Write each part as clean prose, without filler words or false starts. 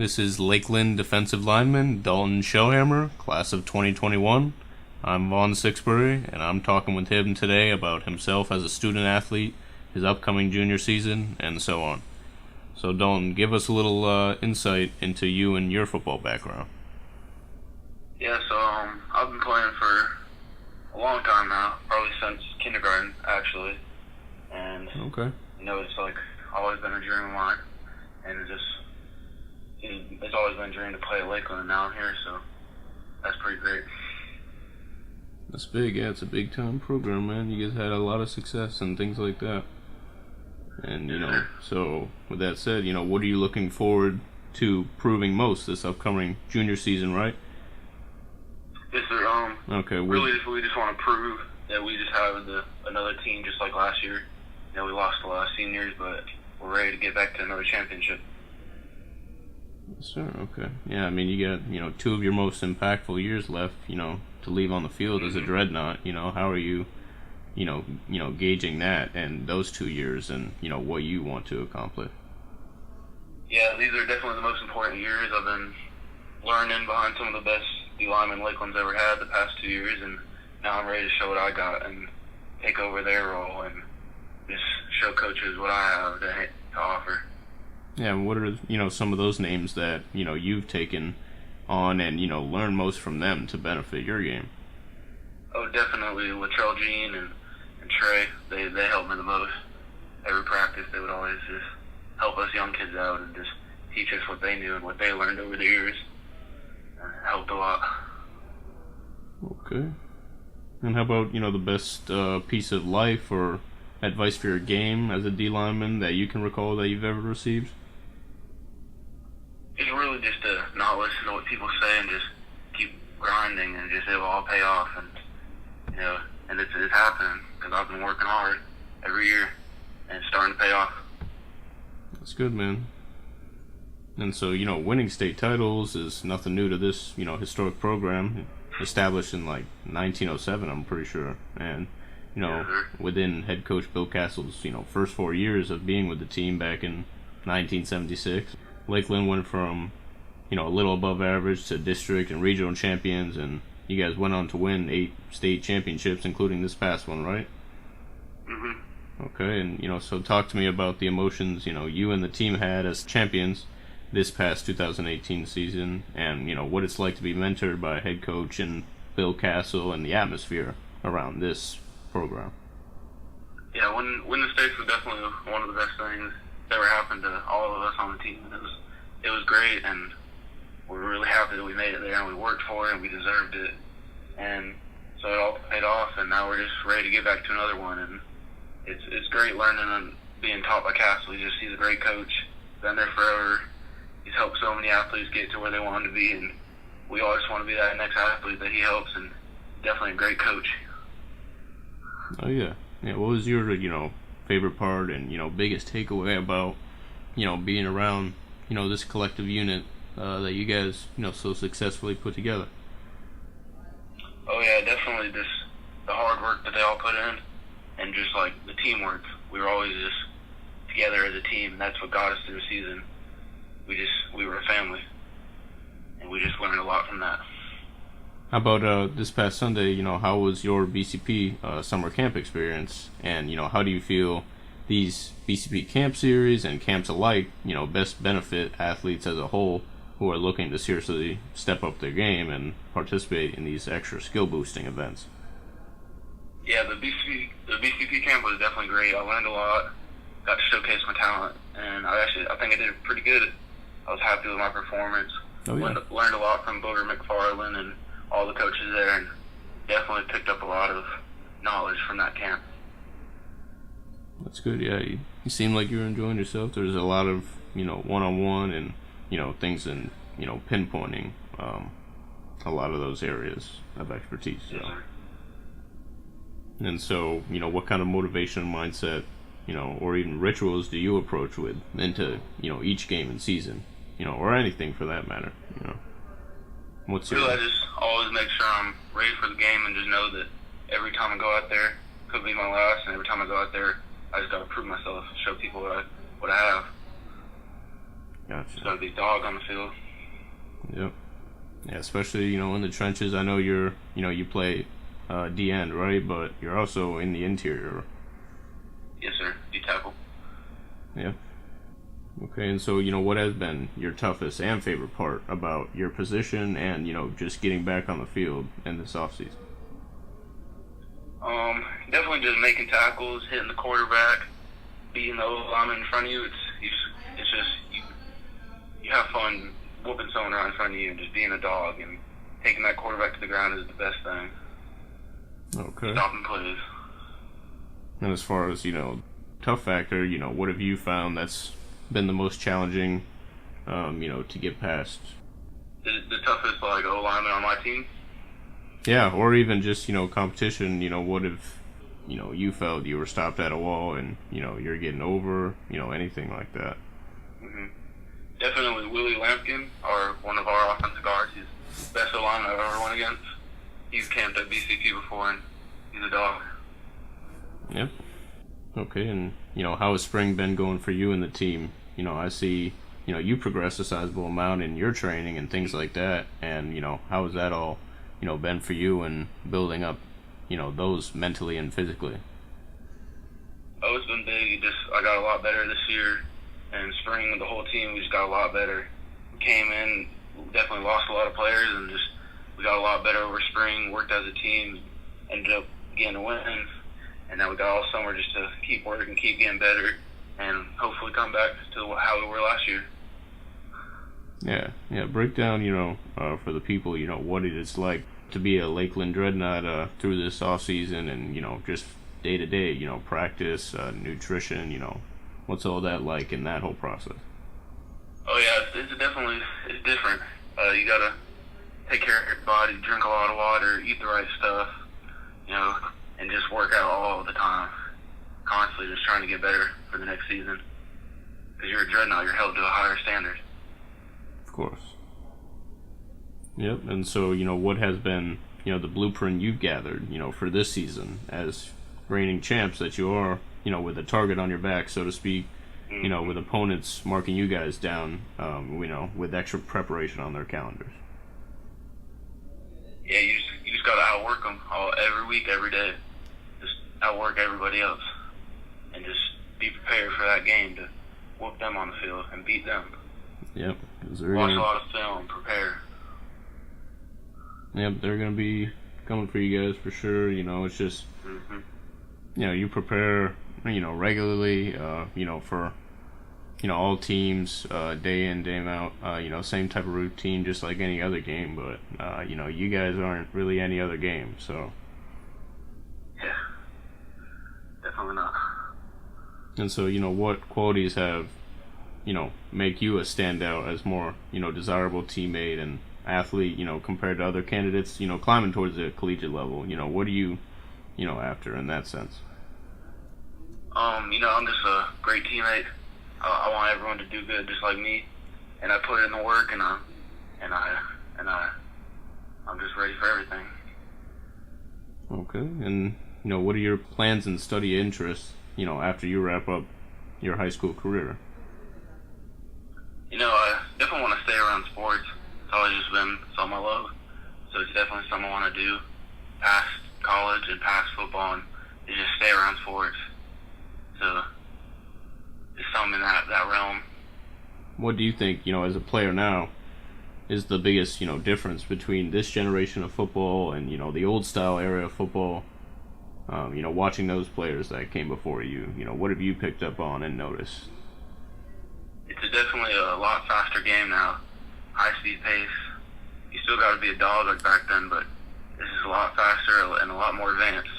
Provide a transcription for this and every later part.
This is Lakeland defensive lineman Dalton Schellhammer, class of 2021. I'm Vaughn Sixbury, and I'm talking with him today about himself as a student athlete, his upcoming junior season, and so on. So Dalton, give us a little insight into you and your football background. Yeah, so I've been playing for a long time now, probably since kindergarten, actually. And, Okay. it's like always been a dream of mine. And it's always been a dream to play at Lakeland now I'm here, so that's pretty great. That's big, yeah, it's a big time program, man. You guys had a lot of success and things like that. And, so with that said, what are you looking forward to proving most this upcoming junior season, right? Yes, sir. Okay. We just want to prove that we just have another team just like last year. We lost a lot of seniors, but we're ready to get back to another championship. Yes, sir. Okay. Yeah, I mean, you got, two of your most impactful years left, to leave on the field as a dreadnought. How are you, gauging that and those 2 years and, what you want to accomplish? Yeah, these are definitely the most important years. I've been learning behind some of the best D-linemen Lakeland's ever had the past 2 years, and now I'm ready to show what I got and take over their role and just show coaches what I have to offer. Yeah, and what are, some of those names that, you've taken on and, learned most from them to benefit your game? Oh, definitely Latrell Jean and Trey. They helped me the most. Every practice, they would always just help us young kids out and just teach us what they knew and what they learned over the years. And it helped a lot. Okay. And how about, the best piece of life or advice for your game as a D lineman that you can recall that you've ever received? It's really just to not listen to what people say and just keep grinding and just it will all pay off. And and it's happening because I've been working hard every year and it's starting to pay off. That's good, man. And so, winning state titles is nothing new to this, historic program, established in 1907, I'm pretty sure. And, within head coach Bill Castle's, first 4 years of being with the team back in 1976, Lakeland went from, a little above average to district and regional champions, and you guys went on to win 8 state championships, including this past one, right? Mm-hmm. Okay, and, so talk to me about the emotions, you and the team had as champions this past 2018 season, and, what it's like to be mentored by head coach and Bill Castle and the atmosphere around this program. Yeah, winning the states was definitely one of the best things that ever happened to all of us on the team. It was great, and we're really happy that we made it there, and we worked for it, and we deserved it. And so it all paid off, and now we're just ready to get back to another one. And it's great learning and being taught by Castle. He's a great coach. Been there forever. He's helped so many athletes get to where they want to be, and we all just want to be that next athlete that he helps, and definitely a great coach. Oh, yeah. Yeah, what was your, favorite part and, biggest takeaway about, being around, this collective unit that you guys, so successfully put together? Oh, yeah, definitely just the hard work that they all put in and just, the teamwork. We were always just together as a team, and that's what got us through the season. We were a family, and we just learned a lot from that. How about this past Sunday, how was your BCP summer camp experience? And, how do you feel these BCP camp series and camps alike, best benefit athletes as a whole who are looking to seriously step up their game and participate in these extra skill boosting events? Yeah, the BCP camp was definitely great. I learned a lot, got to showcase my talent, and I think I did pretty good. I was happy with my performance. Oh, yeah. Learned a lot from Booger McFarland and all the coaches there, and definitely picked up a lot of knowledge from that camp. That's good, yeah. You seem like you were enjoying yourself. There's a lot of, one-on-one and, things in, pinpointing a lot of those areas of expertise. Yes, sir. And so, what kind of motivation and mindset, or even rituals do you approach with into, each game and season, or anything for that matter, What's your... Really, I just always make sure I'm ready for the game and just know that every time I go out there, could be my last, and every time I go out there, I just got to prove myself, show people what I have. Gotcha. It's got to be a dog on the field. Yep. Yeah, especially, in the trenches. I know you play D end, right? But you're also in the interior. Yes, sir. D tackle. Yeah. Okay, and so, what has been your toughest and favorite part about your position and, just getting back on the field in this offseason? Definitely just making tackles, hitting the quarterback, beating the lineman in front of you. It's just you have fun whooping someone around in front of you and just being a dog, and taking that quarterback to the ground is the best thing. Okay. Stopping plays. And as far as, tough factor, what have you found that's been the most challenging, to get past? The toughest, O-lineman on my team? Yeah, or even just, competition, what if, you felt you were stopped at a wall and, you're getting over, anything like that? Mm-hmm. Definitely Willie Lampkin, one of our offensive guards. He's the best O-lineman I've ever went against. He's camped at BCQ before, and he's a dog. Yep. Okay, and, how has spring been going for you and the team? I see, you progress a sizable amount in your training and things like that, and, how has that all, been for you and building up, those mentally and physically? Oh, it's been big. I got a lot better this year, and spring, the whole team, we just got a lot better. We came in, definitely lost a lot of players, and we got a lot better over spring, worked as a team, ended up getting a win, and now we got all summer just to keep working, keep getting better, and hopefully come back to how we were last year. Yeah. Break down, for the people, what it is like to be a Lakeland Dreadnought through this off season, and just day to day, practice, nutrition, what's all that like in that whole process? Oh yeah, it's different. You gotta take care of your body, drink a lot of water, eat the right stuff, and just work out all the time. Constantly just trying to get better for the next season. Because you're a Dreadnought, you're held to a higher standard. Of course. Yep, and so, what has been, the blueprint you've gathered, for this season as reigning champs that you are, with a target on your back, so to speak, Mm-hmm. With opponents marking you guys down, with extra preparation on their calendars. Yeah, you just gotta outwork them every week, every day. Just outwork everybody else, and just be prepared for that game to whoop them on the field and beat them. Yep. Watch a lot of film, prepare. Yep, they're gonna be coming for you guys for sure. It's just, you prepare, regularly, for, all teams, day in, day out, same type of routine, just like any other game, but, you guys aren't really any other game, so. Yeah, definitely not. And so, what qualities have, make you a standout as more, desirable teammate and athlete, compared to other candidates, climbing towards the collegiate level? What are you, after in that sense? I'm just a great teammate. I want everyone to do good, just like me, and I put in the work, and I'm just ready for everything. Okay, and what are your plans and study interests, after you wrap up your high school career? I definitely want to stay around sports. It's always just been something I love, so it's definitely something I want to do past college and past football, and just stay around sports. So it's something in that realm. What do you think, as a player now, is the biggest, difference between this generation of football and, the old style era of football? Watching those players that came before you, what have you picked up on and noticed? It's definitely a lot faster game now. High speed pace. You still got to be a dog like back then, but this is a lot faster and a lot more advanced.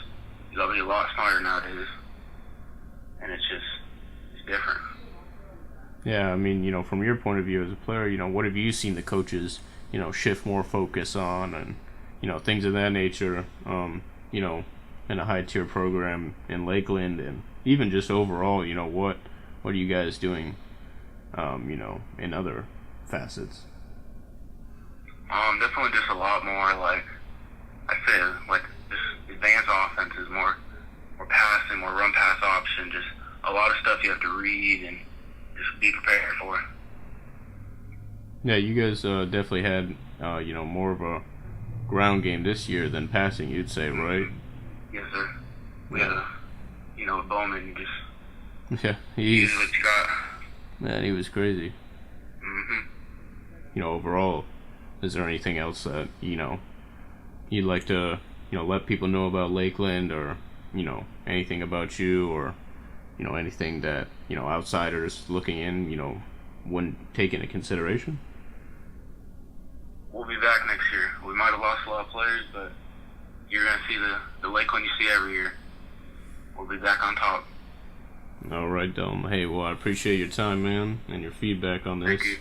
You got to be a lot smarter nowadays. And it's different. Yeah, I mean, from your point of view as a player, what have you seen the coaches, shift more focus on and, things of that nature, in a high-tier program in Lakeland, and even just overall, what are you guys doing, in other facets? Definitely just a lot more, like, I say, like, just advanced offenses, more passing, more run-pass option, just a lot of stuff you have to read and just be prepared for. Yeah, you guys definitely had more of a ground game this year than passing, you'd say, right? Yes, sir. We had a Bowman. You just Yeah, use what you got. man, he was crazy. Overall, is there anything else that you'd like to let people know about Lakeland, or anything about you, or anything that outsiders looking in wouldn't take into consideration? We'll be back next year. We might have lost a lot of players, but you're gonna see the Lakeland you see every year. We'll be back on top. All right, Dalton. Hey, well, I appreciate your time, man, and your feedback on this. Thank you.